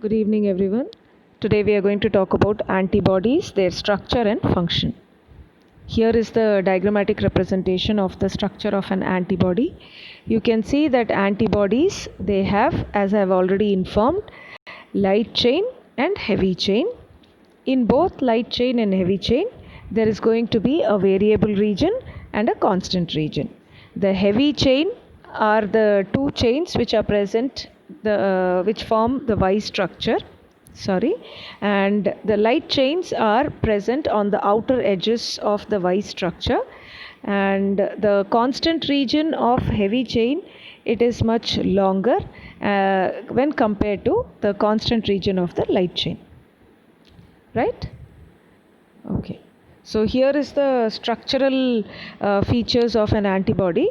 Good evening, everyone. Today we are going to talk about antibodies, their structure and function. Here is the diagrammatic representation of the structure of an antibody. You can see that antibodies, they have, as I have already informed, light chain and heavy chain. In both light chain and heavy chain, there is going to be a variable region and a constant region. The heavy chain are the two chains which are present, which form the Y structure. And the light chains are present on the outer edges of the Y structure, and the constant region of heavy chain, it is much longer when compared to the constant region of the light chain, right? Okay, so here is the structural features of an antibody.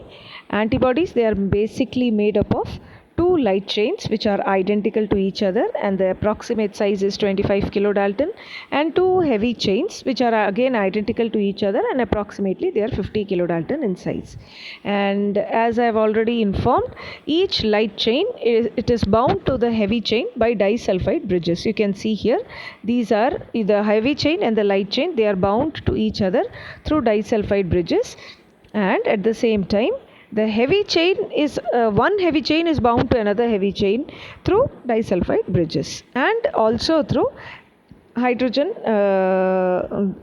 Antibodies, they are basically made up of two light chains which are identical to each other, and the approximate size is 25 kilodalton, and two heavy chains which are again identical to each other, and approximately they are 50 kilodalton in size. And as I have already informed, each light chain is bound to the heavy chain by disulfide bridges. You can see here, these are the heavy chain and the light chain, they are bound to each other through disulfide bridges. And at the same time, the heavy chain is one heavy chain is bound to another heavy chain through disulfide bridges, and also through hydrogen.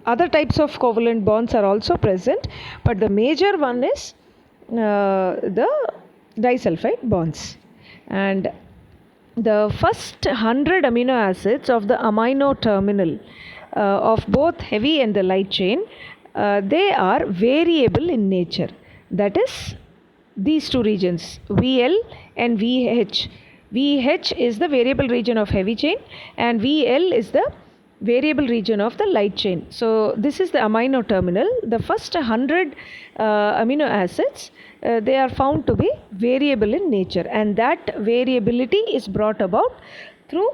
Other types of covalent bonds are also present, but the major one is the disulfide bonds. And the first 100 amino acids of the amino terminal of both heavy and the light chain, they are variable in nature. That is, these two regions, VL and VH. VH is the variable region of heavy chain, and VL is the variable region of the light chain. So this is the amino terminal. The first 100 amino acids, they are found to be variable in nature, and that variability is brought about through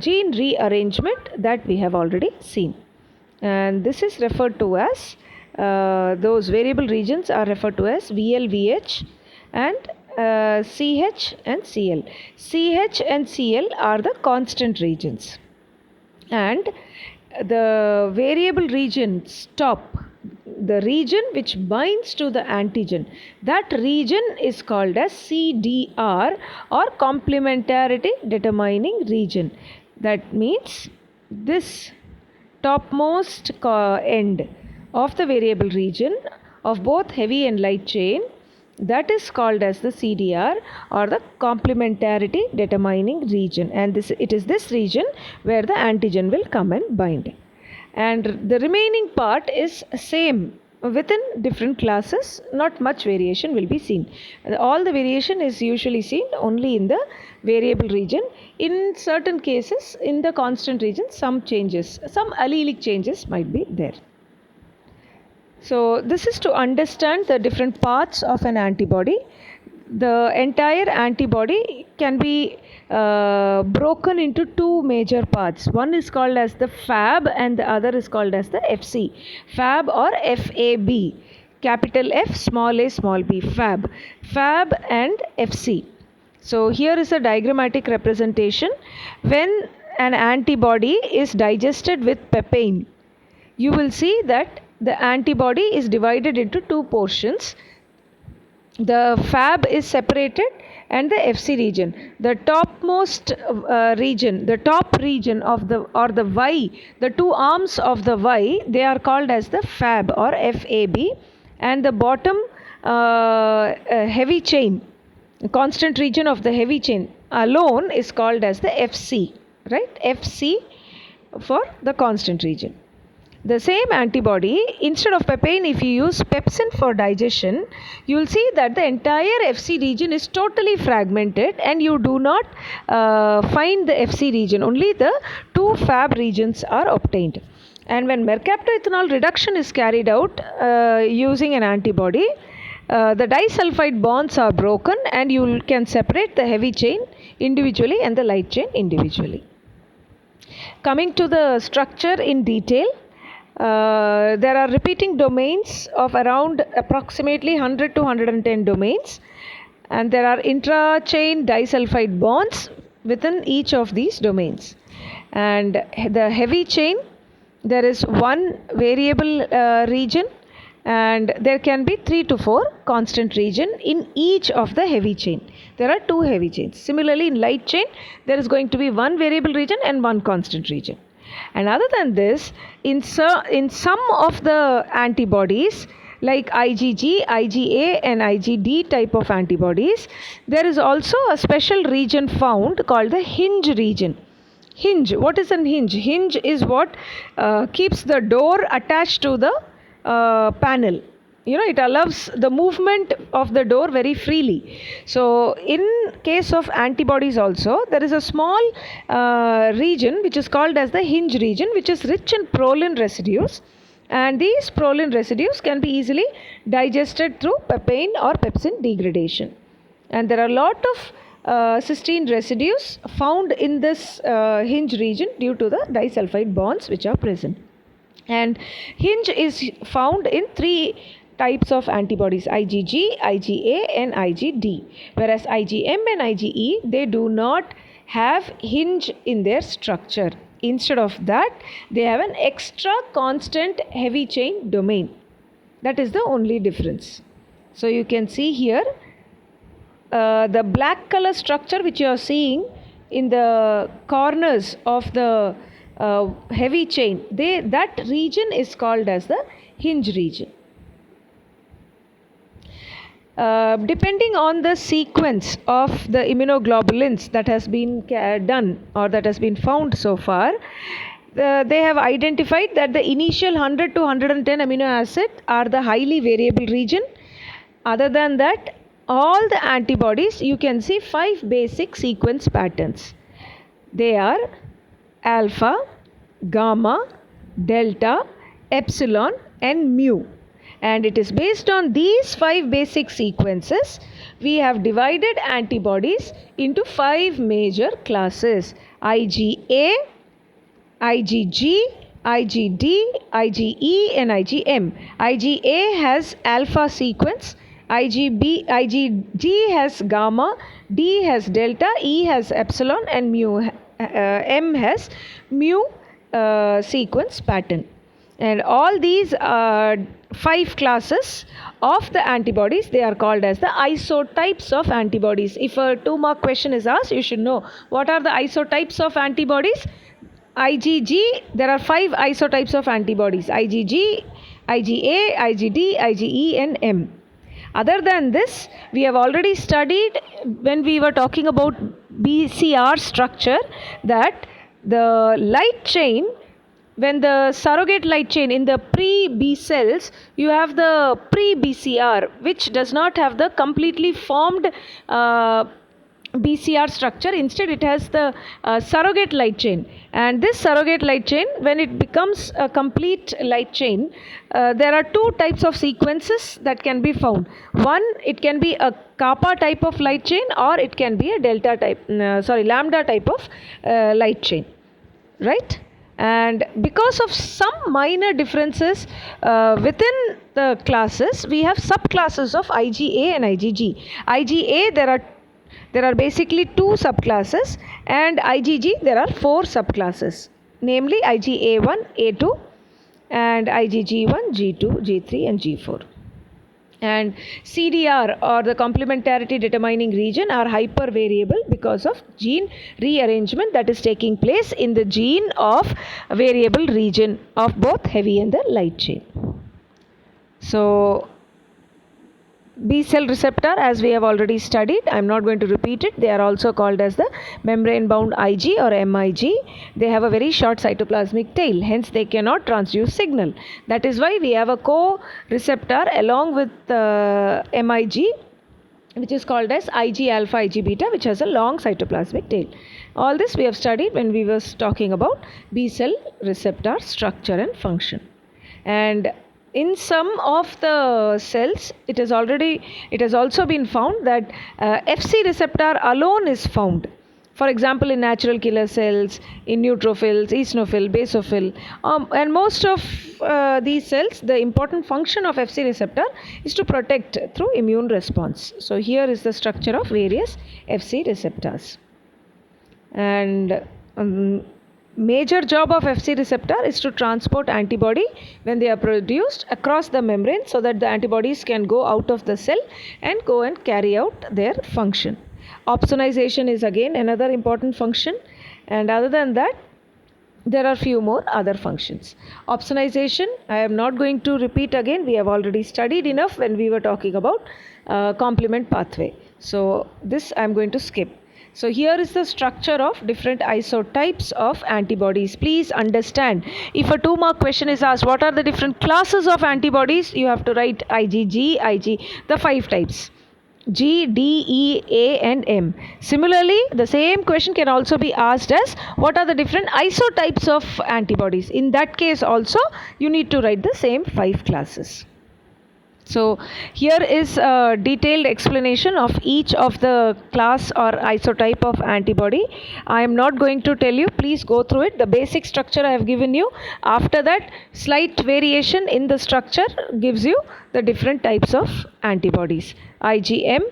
gene rearrangement that we have already seen. And this is referred to as those variable regions are referred to as VL, VH, and CH and CL. CH and CL are the constant regions, and the variable regions top, the region which binds to the antigen, that region is called as CDR, or complementarity determining region. That means this topmost end of the variable region of both heavy and light chain, that is called as the CDR, or the complementarity determining region, and it is this region where the antigen will come and bind. And the remaining part is same within different classes, not much variation will be seen. All the variation is usually seen only in the variable region. In certain cases, in the constant region, some changes, some allelic changes might be there. So this is to understand the different parts of an antibody. The entire antibody can be broken into two major parts. One is called as the Fab, and the other is called as the FC. Fab or FAB. Capital F, small a, small b. Fab. Fab and FC. So here is a diagrammatic representation. When an antibody is digested with papain, you will see that the antibody is divided into two portions. The Fab is separated, and the FC region. The topmost region, the top region of the, or the Y, the two arms of the Y, they are called as the Fab or FAB, and the bottom heavy chain, constant region of the heavy chain alone is called as the FC, right? FC for the constant region. The same antibody, instead of papain, if you use pepsin for digestion, you will see that the entire FC region is totally fragmented, and you do not find the FC region. Only the two Fab regions are obtained. And when mercaptoethanol reduction is carried out using an antibody, the disulfide bonds are broken, and you can separate the heavy chain individually and the light chain individually. Coming to the structure in detail, there are repeating domains of around approximately 100 to 110 domains, and there are intra-chain disulfide bonds within each of these domains. And the heavy chain, there is one variable region, and there can be 3 to 4 constant region in each of the heavy chain. There are 2 heavy chains. Similarly, in light chain, there is going to be one variable region and one constant region. And other than this, in some of the antibodies like IgG, IgA and IgD type of antibodies, there is also a special region found called the hinge region. Hinge, what is an hinge? Hinge is what keeps the door attached to the panel. It allows the movement of the door very freely. So in case of antibodies also, there is a small region which is called as the hinge region, which is rich in proline residues, and these proline residues can be easily digested through papain or pepsin degradation. And there are a lot of cysteine residues found in this hinge region due to the disulfide bonds which are present. And hinge is found in 3 types of antibodies: IgG, IgA and IgD. Whereas IgM and IgE, they do not have hinge in their structure. Instead of that, they have an extra constant heavy chain domain. That is the only difference. So you can see here the black color structure which you are seeing in the corners of the heavy chain, that region is called as the hinge region. Depending on the sequence of the immunoglobulins that has been done or that has been found so far, they have identified that the initial 100 to 110 amino acid are the highly variable region. Other than that, all the antibodies, you can see 5 basic sequence patterns. They are alpha, gamma, delta, epsilon and mu. And it is based on these 5 basic sequences, we have divided antibodies into 5 major classes: IgA, IgG, IgD, IgE and IgM. IgA has alpha sequence, IgG has gamma, D has delta, E has epsilon and M has mu sequence pattern. And all these 5 classes of the antibodies, they are called as the isotypes of antibodies. If a 2-mark question is asked, you should know what are the isotypes of antibodies. IgG, there are 5 isotypes of antibodies: IgG, IgA, IgD, IgE and M. Other than this, we have already studied when we were talking about BCR structure that the light chain, when the surrogate light chain in the pre-B cells, you have the pre-BCR which does not have the completely formed BCR structure. Instead, it has the surrogate light chain. And this surrogate light chain, when it becomes a complete light chain, there are 2 types of sequences that can be found. One, it can be a kappa type of light chain, or it can be a lambda type of light chain, right? And because of some minor differences within the classes, we have subclasses of IgA and IgG. IgA, there are basically 2 subclasses, and IgG, there are 4 subclasses, namely IgA1, A2 and IgG1, G2, G3 and G4. And CDR, or the complementarity determining region, are hypervariable because of gene rearrangement that is taking place in the gene of variable region of both heavy and the light chain. So B cell receptor, as we have already studied, I am not going to repeat it. They are also called as the membrane bound Ig or MIG. They have a very short cytoplasmic tail, hence they cannot transduce signal. That is why we have a co-receptor along with MIG, which is called as Ig alpha, Ig beta, which has a long cytoplasmic tail. All this we have studied when we were talking about B cell receptor structure and function. And in some of the cells, it has also been found that Fc receptor alone is found. For example, in natural killer cells, in neutrophils, eosinophil, basophil, and most of these cells, the important function of Fc receptor is to protect through immune response. So here is the structure of various Fc receptors. And major job of Fc receptor is to transport antibody when they are produced across the membrane so that the antibodies can go out of the cell and go and carry out their function. Opsonization is again another important function, and other than that there are few more other functions. Opsonization I am not going to repeat again, we have already studied enough when we were talking about complement pathway, so this I am going to skip. So here is the structure of different isotypes of antibodies. Please understand, if a 2-mark question is asked what are the different classes of antibodies, you have to write IgG, Ig, the 5 types. G, D, E, A and M. Similarly, the same question can also be asked as what are the different isotypes of antibodies. In that case also you need to write the same 5 classes. So here is a detailed explanation of each of the class or isotype of antibody. I am not going to tell you, please go through it. The basic structure I have given you. After that, slight variation in the structure gives you the different types of antibodies. IgM,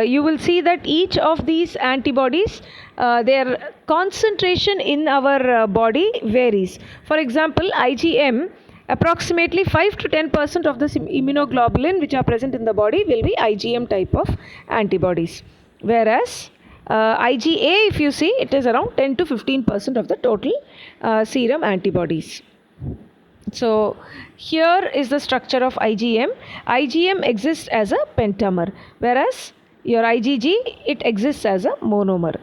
you will see that each of these antibodies, their concentration in our body varies. For example, IgM, approximately 5 to 10% of the immunoglobulin which are present in the body will be IgM type of antibodies. Whereas IgA, if you see, it is around 10 to 15% of the total serum antibodies. So here is the structure of IgM. IgM exists as a pentamer, whereas your IgG, it exists as a monomer,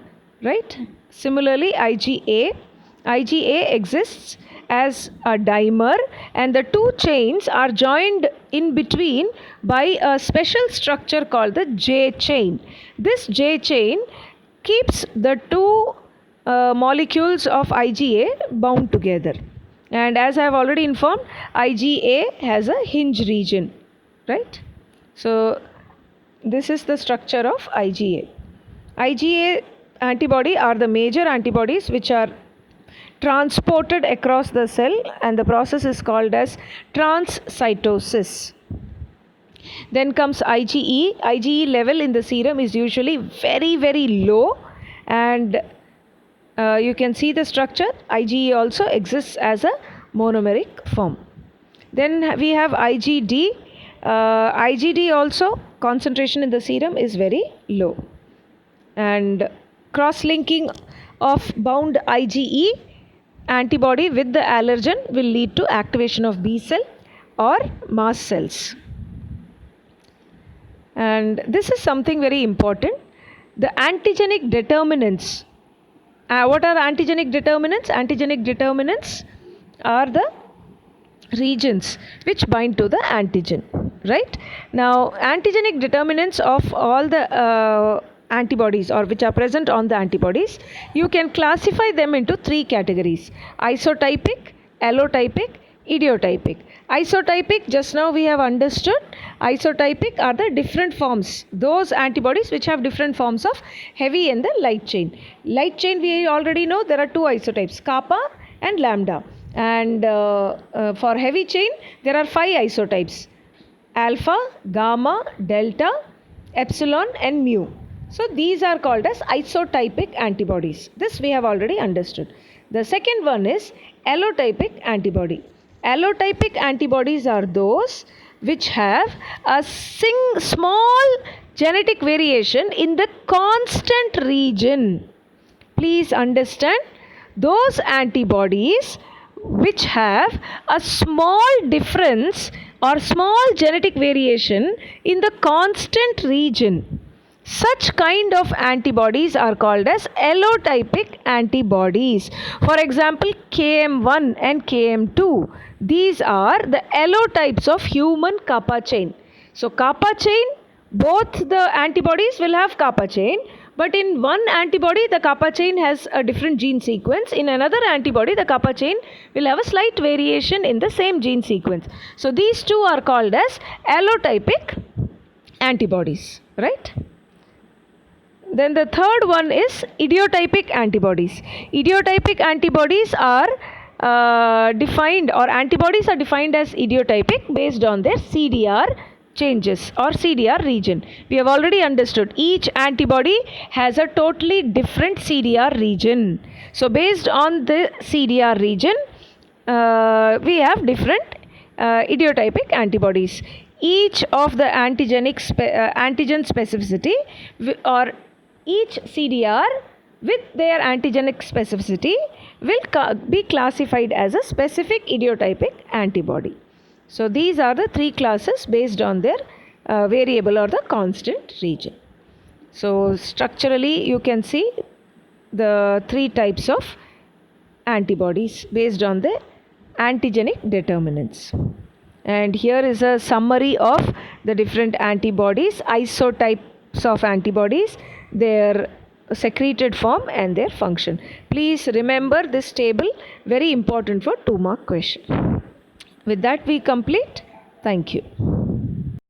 right? Similarly, IgA exists as a dimer, and the 2 chains are joined in between by a special structure called the J chain. This J chain keeps the 2 molecules of IgA bound together. And as I have already informed, IgA has a hinge region, right? So this is the structure of IgA. IgA antibody are the major antibodies which are transported across the cell, and the process is called as transcytosis. Then comes IgE. IgE level in the serum is usually very, very low, and you can see the structure. IgE also exists as a monomeric form. Then we have IgD. IgD also, concentration in the serum is very low, and cross-linking of bound IgE antibody with the allergen will lead to activation of B cell or mast cells. And this is something very important. The antigenic determinants. What are antigenic determinants? Antigenic determinants are the regions which bind to the antigen, right? Now, antigenic determinants of all the antibodies or which are present on the antibodies, you can classify them into 3 categories: isotypic, allotypic, idiotypic. Isotypic, just now we have understood, isotypic are the different forms, those antibodies which have different forms of heavy and the light chain. Light chain we already know there are 2 isotypes, kappa and lambda, and for heavy chain there are 5 isotypes: alpha, gamma, delta, epsilon and mu. So these are called as isotypic antibodies. This we have already understood. The second one is allotypic antibody. Allotypic antibodies are those which have a small genetic variation in the constant region. Please understand, those antibodies which have a small difference or small genetic variation in the constant region, such kind of antibodies are called as allotypic antibodies. For example, KM1 and KM2, these are the allotypes of human kappa chain. So kappa chain, both the antibodies will have kappa chain, but in one antibody the kappa chain has a different gene sequence. In another antibody the kappa chain will have a slight variation in the same gene sequence. So these two are called as allotypic antibodies, right? Then the third one is idiotypic antibodies. Idiotypic antibodies are defined, or antibodies are defined as idiotypic based on their CDR changes or CDR region. We have already understood each antibody has a totally different CDR region. So based on the CDR region, we have different idiotypic antibodies. Each of the antigen specificity or each CDR with their antigenic specificity will be classified as a specific idiotypic antibody. So these are the three classes based on their variable or the constant region. So structurally you can see the three types of antibodies based on the antigenic determinants. And here is a summary of the different antibodies, isotypes of antibodies, their secreted form and their function. Please remember this table, very important for 2-mark question. With that we complete. Thank you.